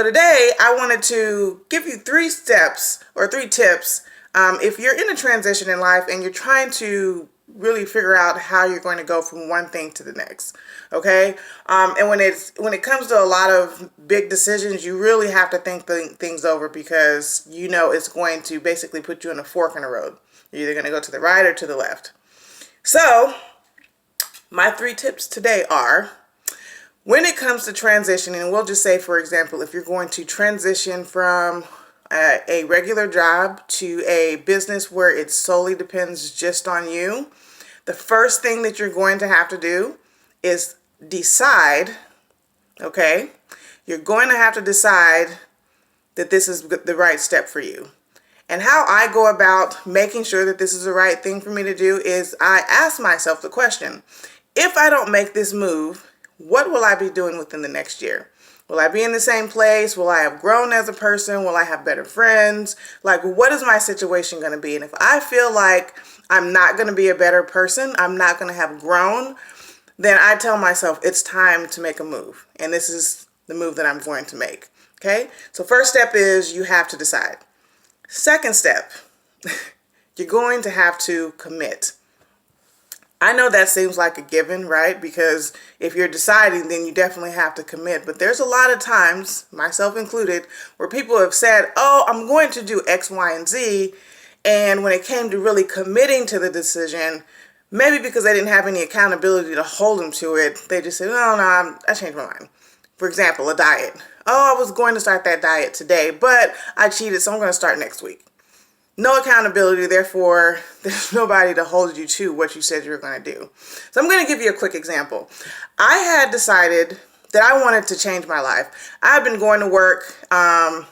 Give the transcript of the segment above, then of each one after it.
So today I wanted to give you 3 steps or 3 tips if you're in a transition in life and you're trying to really figure out how you're going to go from one thing to the next. Okay, and when it comes to a lot of big decisions, you really have to think things over, because you know it's going to basically put you in a fork in the road. You're either going to go to the right or to the left. So my 3 tips today are: when it comes to transitioning, we'll just say, for example, if you're going to transition from a regular job to a business where it solely depends just on you, the first thing that you're going to have to do is decide, okay? You're going to have to decide that this is the right step for you. And how I go about making sure that this is the right thing for me to do is I ask myself the question: if I don't make this move, what will I be doing within the next year? Will I be in the same place? Will I have grown as a person? Will I have better friends? Like, what is my situation going to be? And if I feel like I'm not going to be a better person, I'm not going to have grown, then I tell myself it's time to make a move. And this is the move that I'm going to make. Okay? So first step is you have to decide. Second step, you're going to have to commit. I know that seems like a given, right? Because if you're deciding, then you definitely have to commit. But there's a lot of times, myself included, where people have said, oh, I'm going to do X, Y, and Z. And when it came to really committing to the decision, maybe because they didn't have any accountability to hold them to it, they just said, no, I changed my mind. For example, a diet. Oh, I was going to start that diet today, but I cheated, so I'm going to start next week. No accountability, therefore there's nobody to hold you to what you said you were going to do. So I'm going to give you a quick example. I had decided that I wanted to change my life. I had been going to work,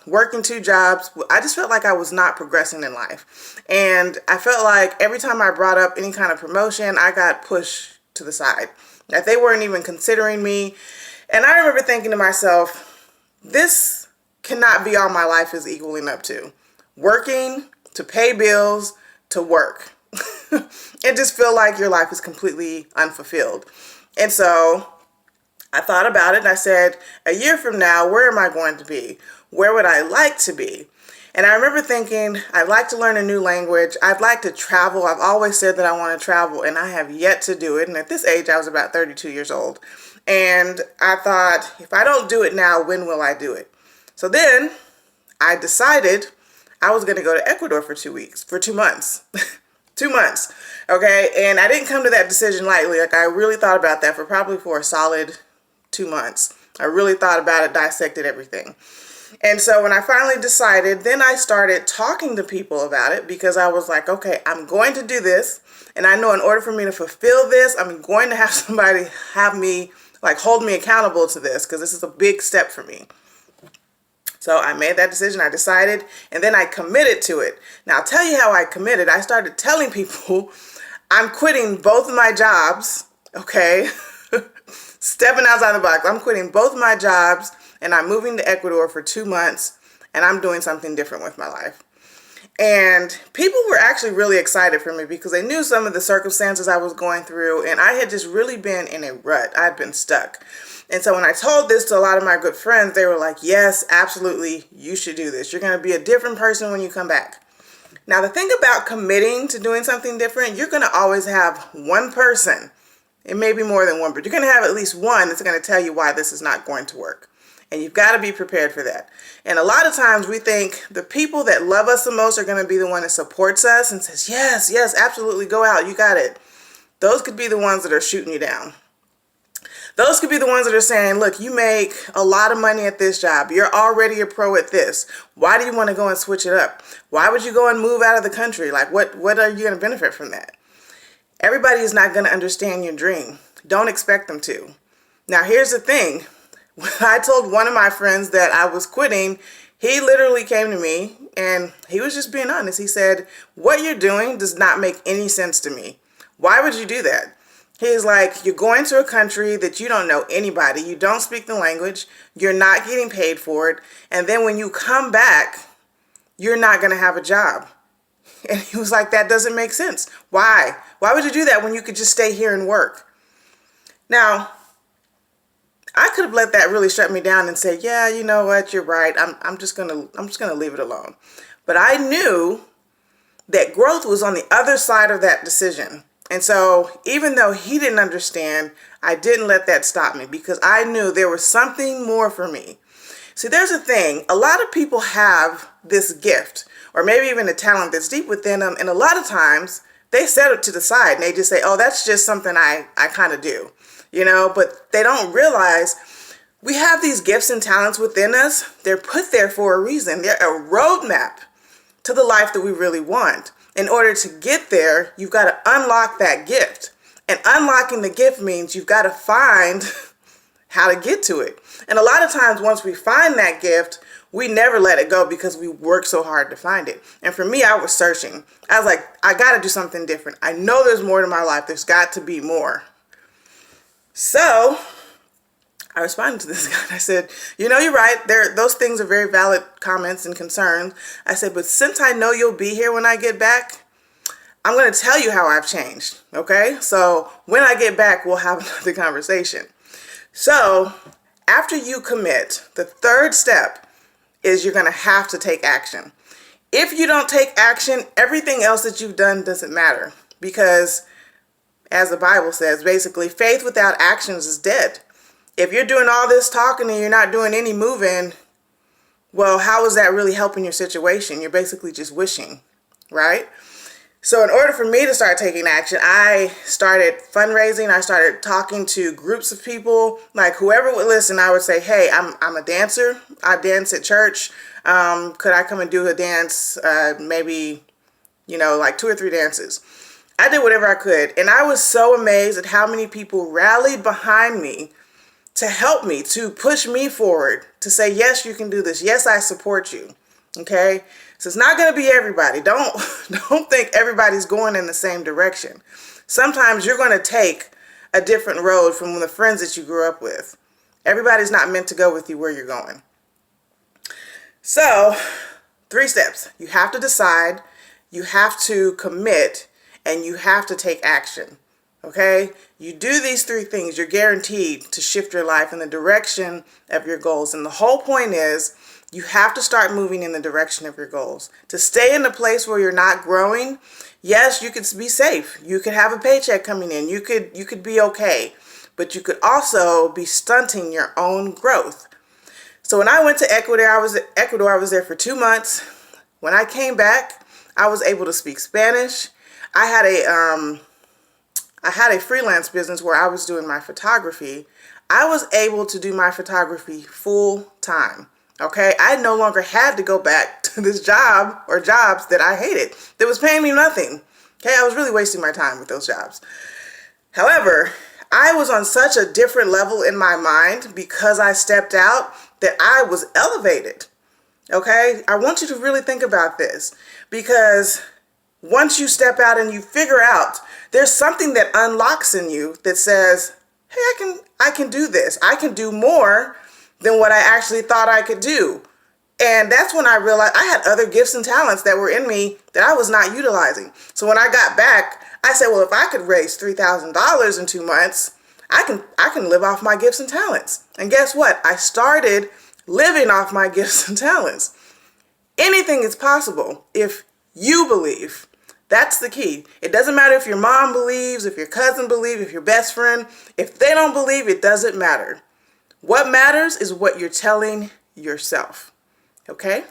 working 2 jobs. I just felt like I was not progressing in life. And I felt like every time I brought up any kind of promotion, I got pushed to the side. That they weren't even considering me. And I remember thinking to myself, this cannot be all my life is equaling up to. Working, to pay bills, to work. It just feels like your life is completely unfulfilled. And so I thought about it and I said, a year from now, where am I going to be? Where would I like to be? And I remember thinking, I'd like to learn a new language. I'd like to travel. I've always said that I want to travel, and I have yet to do it. And at this age, I was about 32 years old. And I thought, if I don't do it now, when will I do it? So then I decided I was going to go to Ecuador for 2 months. 2 months. Okay. And I didn't come to that decision lightly. Like, I really thought about that for a solid 2 months. I really thought about it, dissected everything. And so when I finally decided, then I started talking to people about it, because I was like, okay, I'm going to do this. And I know in order for me to fulfill this, I'm going to have somebody hold me accountable to this, because this is a big step for me. So I made that decision, I decided, and then I committed to it. Now, I'll tell you how I committed. I started telling people I'm quitting both of my jobs, okay? Stepping outside the box. I'm quitting both of my jobs, and I'm moving to Ecuador for 2 months, and I'm doing something different with my life. And people were actually really excited for me, because they knew some of the circumstances I was going through, and I had just really been in a rut. I'd been stuck. And so when I told this to a lot of my good friends, they were like, yes, absolutely, you should do this. You're going to be a different person when you come back. Now, the thing about committing to doing something different, you're going to always have one person. It may be more than one, but you're going to have at least one that's going to tell you why this is not going to work. And you've got to be prepared for that. And a lot of times we think the people that love us the most are going to be the one that supports us and says, yes, yes, absolutely, go out, you got it. Those could be the ones that are shooting you down. Those could be the ones that are saying, look, you make a lot of money at this job. You're already a pro at this. Why do you want to go and switch it up? Why would you go and move out of the country? Like, what are you going to benefit from that? Everybody is not going to understand your dream. Don't expect them to. Now, here's the thing. When I told one of my friends that I was quitting, he literally came to me and he was just being honest. He said, what you're doing does not make any sense to me. Why would you do that? He's like, you're going to a country that you don't know anybody. You don't speak the language. You're not getting paid for it. And then when you come back, you're not going to have a job. And he was like, that doesn't make sense. Why? Why would you do that when you could just stay here and work? Now, I could have let that really shut me down and say, yeah, you know what, you're right. I'm just gonna leave it alone. But I knew that growth was on the other side of that decision. And so even though he didn't understand, I didn't let that stop me because I knew there was something more for me. See, there's a thing. A lot of people have this gift or maybe even a talent that's deep within them. And a lot of times they set it to the side and they just say, oh, that's just something I kind of do, but they don't realize we have these gifts and talents within us. They're put there for a reason. They're a roadmap to the life that we really want. In order to get there, you've got to unlock that gift. And unlocking the gift means you've got to find how to get to it. And a lot of times once we find that gift, we never let it go because we work so hard to find it. And for me, I was searching. I was like, I got to do something different. I know there's more to my life. There's got to be more. So I responded to this guy and I said, you're right. Those things are very valid comments and concerns. I said, but since I know you'll be here when I get back, I'm going to tell you how I've changed. Okay. So when I get back, we'll have another conversation. So after you commit, the third step is you're going to have to take action. If you don't take action, everything else that you've done doesn't matter because as the Bible says, basically faith without actions is dead. If you're doing all this talking and you're not doing any moving, well, how is that really helping your situation? You're basically just wishing, right? So in order for me to start taking action, I started fundraising. I started talking to groups of people, like whoever would listen. I would say, hey, I'm a dancer. I dance at church. Could I come and do a dance? Maybe, like 2 or 3 dances. I did whatever I could. And I was so amazed at how many people rallied behind me to help me, to push me forward, to say, yes, you can do this. Yes, I support you. Okay. So it's not going to be everybody. Don't think everybody's going in the same direction. Sometimes you're going to take a different road from the friends that you grew up with. Everybody's not meant to go with you where you're going. So 3 steps. You have to decide, you have to commit, and you have to take action. Okay? You do these 3 things, you're guaranteed to shift your life in the direction of your goals. And the whole point is you have to start moving in the direction of your goals. To stay in a place where you're not growing, yes, you could be safe. You could have a paycheck coming in. You could be okay. But you could also be stunting your own growth. So when I went to Ecuador, I was there for 2 months. When I came back, I was able to speak Spanish. I had a freelance business where I was doing my photography. I was able to do my photography full time. Okay, I no longer had to go back to this job or jobs that I hated. That was paying me nothing. Okay, I was really wasting my time with those jobs. However, I was on such a different level in my mind because I stepped out that I was elevated. Okay, I want you to really think about this because once you step out and you figure out there's something that unlocks in you that says, hey, I can do this. I can do more than what I actually thought I could do. And that's when I realized I had other gifts and talents that were in me that I was not utilizing. So when I got back, I said, well, if I could raise $3,000 in 2 months, I can live off my gifts and talents. And guess what? I started living off my gifts and talents. Anything is possible if you believe. That's the key. It doesn't matter if your mom believes, if your cousin believes, if your best friend. If they don't believe, it doesn't matter. What matters is what you're telling yourself. Okay?